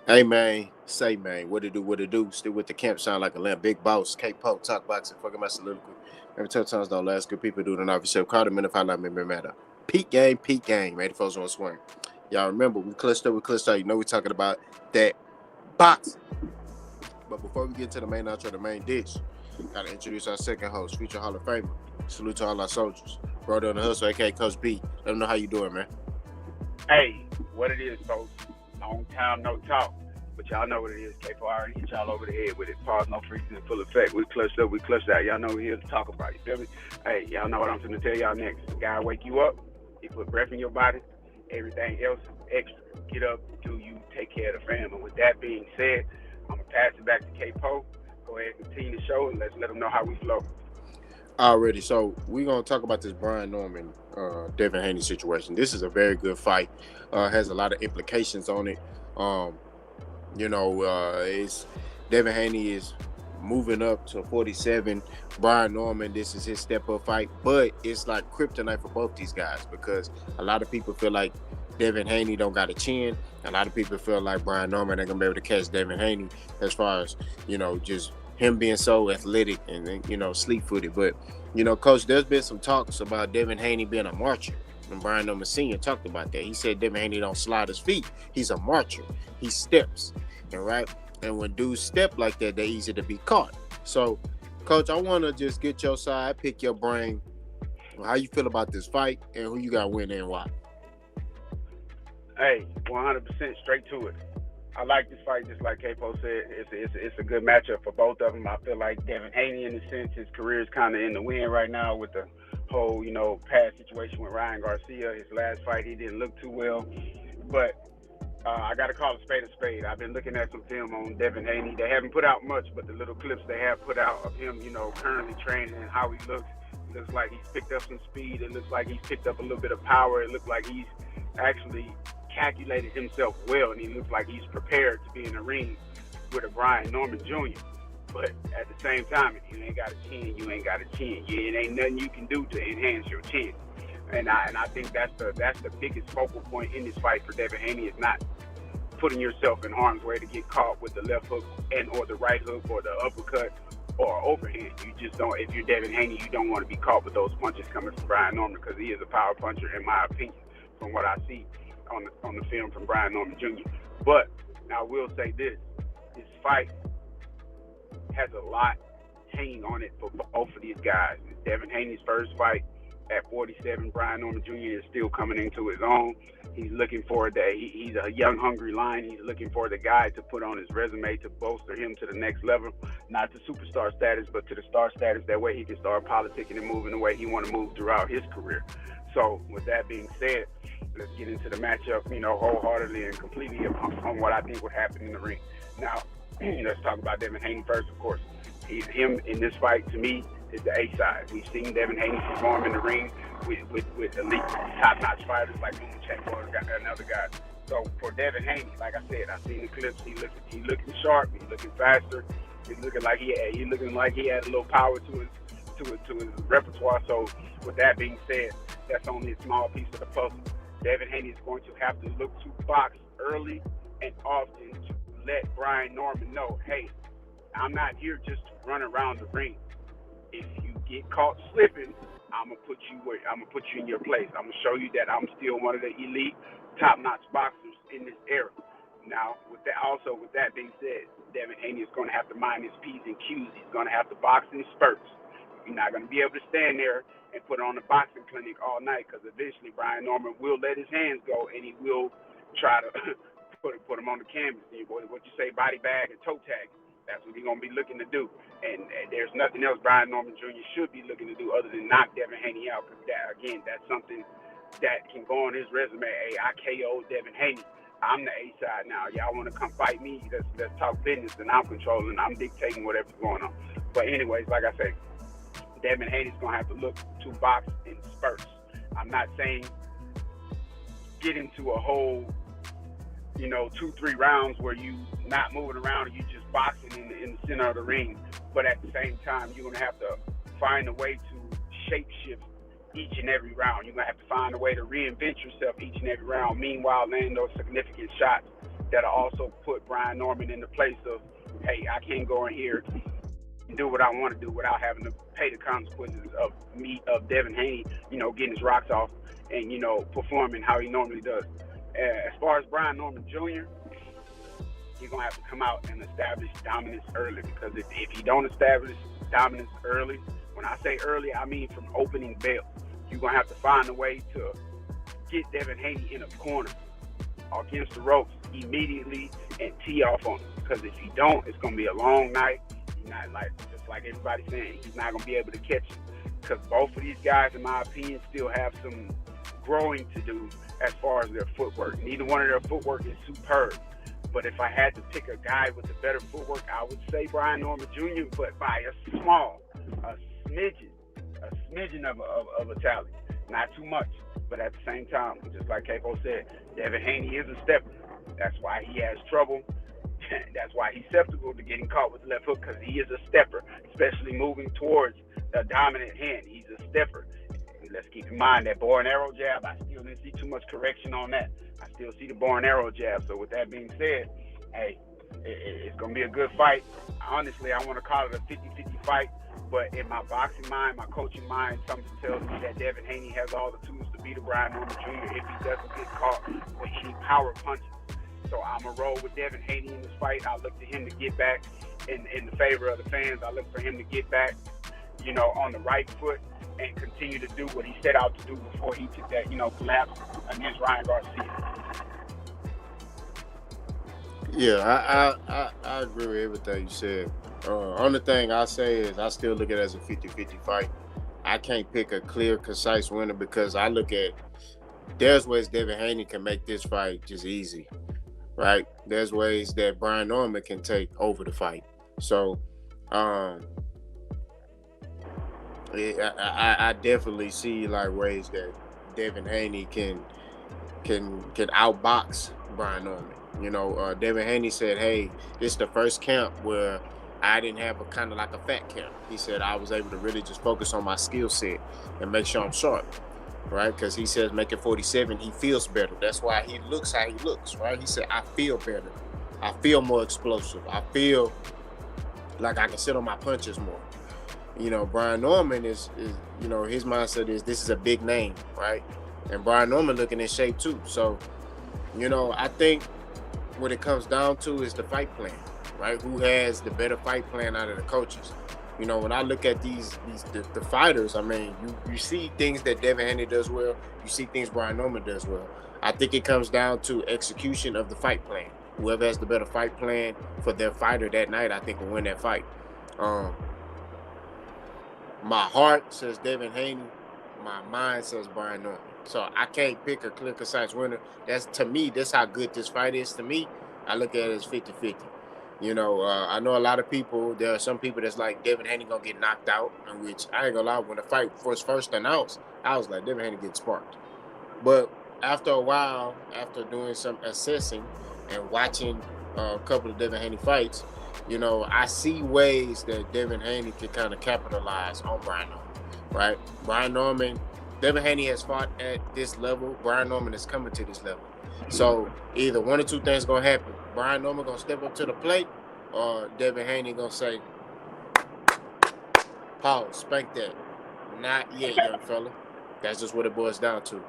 Hey man, say man, what it do? Still with the camp, sound like a lamb. Big boss, K Pope, talk boxing, fucking my soliloquy. Every time times don't last, good people do the not for yourself. Call them in if I like me, matter. Peak game, ready folks on swing. Y'all remember we clutched up. You know we talking about that boxing. But before we get to the main outro, the main dish, gotta introduce our second host, future Hall of Famer. Salute to all our soldiers. Brother on the hustle, aka Coach B. Let them know how you doing, man. Hey, what it is, folks. Long time no talk. But y'all know what it is. K4 already hit y'all over the head with it. Pause, no freezing in full effect. We clutched up, we clutched out. Y'all know we're here to talk about it. You feel me? Hey, y'all know what I'm going to tell y'all next. The guy wake you up. He put breath in your body. Everything else is extra. Get up, do you, take care of the family. With that being said, I'm going to pass it back to K-Po. Go ahead and continue the show and let's let them know how we flow. Already, so we're gonna talk about this Brian Norman, Devin Haney situation. This is a very good fight. Has a lot of implications on it. Um, it's Devin Haney is moving up to 47. Brian Norman, this is his step up fight, but it's like kryptonite for both these guys because a lot of people feel like Devin Haney don't got a chin. A lot of people feel like Brian Norman ain't gonna be able to catch Devin Haney as far as just him being so athletic and sleep footed. But Coach, there's been some talks about Devin Haney being a marcher. And Brian Norman Sr. talked about that. He said Devin Haney don't slide his feet. He's a marcher. He steps. And right? And when dudes step like that, they're easy to be caught. So, Coach, I want to just get your side, pick your brain. How you feel about this fight and who you got winning and why? Hey, 100% straight to it. I like this fight, just like Capo said. It's a good matchup for both of them. I feel like Devin Haney, in a sense, his career is kind of in the wind right now with the whole, past situation with Ryan Garcia. His last fight, he didn't look too well. But I got to call a spade a spade. I've been looking at some film on Devin Haney. They haven't put out much, but the little clips they have put out of him, currently training and how he looks, it looks like he's picked up some speed. It looks like he's picked up a little bit of power. It looks like he's actually calculated himself well, and he looks like he's prepared to be in the ring with a Brian Norman Jr. But at the same time, if you ain't got a chin, you ain't got a chin. It ain't nothing you can do to enhance your chin. And I think that's the biggest focal point in this fight for Devin Haney is not putting yourself in harm's way to get caught with the left hook and or the right hook or the uppercut or overhand. You just don't. If you're Devin Haney, you don't want to be caught with those punches coming from Brian Norman because he is a power puncher, in my opinion, from what I see on the film from Brian Norman Jr. But I will say this fight has a lot hanging on it for both of these guys. It's Devin Haney's first fight at 47. Brian Norman Jr. is still coming into his own. He's looking for he's a young, hungry lion. He's looking for the guy to put on his resume to bolster him to the next level, not to superstar status, but to the star status. That way he can start politicking and moving the way he want to move throughout his career. So with that being said, let's get into the matchup, wholeheartedly and completely on what I think would happen in the ring. Now, let's talk about Devin Haney first, of course. Him in this fight, to me, is the A side. We've seen Devin Haney perform in the ring with elite, top-notch fighters like Lomachenko and other guys. So for Devin Haney, like I said, I've seen the clips. He looking sharp. He's looking faster. He's looking like he had a little power to his repertoire. So with that being said, that's only a small piece of the puzzle. Devin Haney is going to have to look to box early and often to let Brian Norman know, hey, I'm not here just to run around the ring. If you get caught slipping, I'm gonna put you in your place. I'm gonna show you that I'm still one of the elite, top-notch boxers in this era. Now, with that being said, Devin Haney is going to have to mind his P's and Q's. He's going to have to box in spurts. You're not going to be able to stand there and put on a boxing clinic all night because eventually Brian Norman will let his hands go and he will try to put him on the canvas. What you say, body bag and toe tag. That's what he's going to be looking to do. And there's nothing else Brian Norman Jr. should be looking to do other than knock Devin Haney out because, that's something that can go on his resume. Hey, I KO'd Devin Haney. I'm the A side now. Y'all want to come fight me? Let's talk business, and I'm controlling. I'm dictating whatever's going on. But anyways, like I say, Devin Haney's going to have to look to box in spurts. I'm not saying get into a whole 2-3 rounds where you not moving around and you just boxing in the center of the ring. But at the same time, you're going to have to find a way to shape shift each and every round. You're going to have to find a way to reinvent yourself each and every round. Meanwhile, land those significant shots that'll also put Brian Norman in the place of, hey, I can't go in here and do what I want to do without having to pay the consequences of Devin Haney, getting his rocks off and performing how he normally does. As far as Brian Norman Jr., he's gonna have to come out and establish dominance early, because if he don't establish dominance early, when I say early, I mean from opening bell. You're gonna have to find a way to get Devin Haney in a corner against the ropes immediately and tee off on him. Because if you don't, it's gonna be a long night. He's not, just like everybody's saying, he's not gonna be able to catch him. Because both of these guys, in my opinion, still have some growing to do as far as their footwork. Neither one of their footwork is superb. But if I had to pick a guy with the better footwork, I would say Brian Norman Jr., but by a smidgen of a tally. Not too much, but at the same time, just like Capo said, Devin Haney is a stepper. That's why he has trouble. That's why he's susceptible to getting caught with the left hook, because he is a stepper, especially moving towards a dominant hand. He's a stepper. Let's keep in mind that bow and arrow jab, I still didn't see too much correction on that. I still see the bow and arrow jab. So with that being said, hey, it's going to be a good fight. Honestly, I want to call it a 50-50 fight, but in my boxing mind, my coaching mind, something tells me that Devin Haney has all the tools to beat Brian Norman Jr. if he doesn't get caught with any power punches. So I'm going to roll with Devin Haney in this fight. I look to him to get back in the favor of the fans. I look for him to get back, on the right foot and continue to do what he set out to do before he took that, collapse against Ryan Garcia. Yeah, I agree with everything you said. Only thing I say is I still look at it as a 50-50 fight. I can't pick a clear, concise winner, because I look at there's ways Devin Haney can make this fight just easy, right? There's ways that Brian Norman can take over the fight. So, I definitely see ways that Devin Haney can outbox Brian Norman. Devin Haney said, "Hey, this is the first camp where I didn't have a kind of like a fat camp." He said I was able to really just focus on my skill set and make sure I'm sharp, right? Because he says making 47, he feels better. That's why he looks how he looks, right? He said, "I feel better. I feel more explosive. I feel like I can sit on my punches more." Brian Norman is his mindset is this is a big name, right? And Brian Norman looking in shape too. So, I think what it comes down to is the fight plan, right? Who has the better fight plan out of the coaches? When I look at the fighters, I mean, you see things that Devin Haney does well. You see things Brian Norman does well. I think it comes down to execution of the fight plan. Whoever has the better fight plan for their fighter that night, I think will win that fight. My heart says Devin Haney. My mind says Brian Norman. So I can't pick a clear, concise winner. To me, that's how good this fight is. To me, I look at it as 50-50. I know a lot of people, there are some people that's like Devin Haney going to get knocked out, in which I ain't going to lie, when the fight was first announced, I was like, Devin Haney gets sparked. But after a while, after doing some assessing and watching a couple of Devin Haney fights, I see ways that Devin Haney can kind of capitalize on Brian Norman, right? Devin Haney has fought at this level. Brian Norman is coming to this level. So either one or two things going to happen. Brian Norman going to step up to the plate, or Devin Haney going to say, "Pause, spank that." Not yet, young fella. That's just what it boils down to.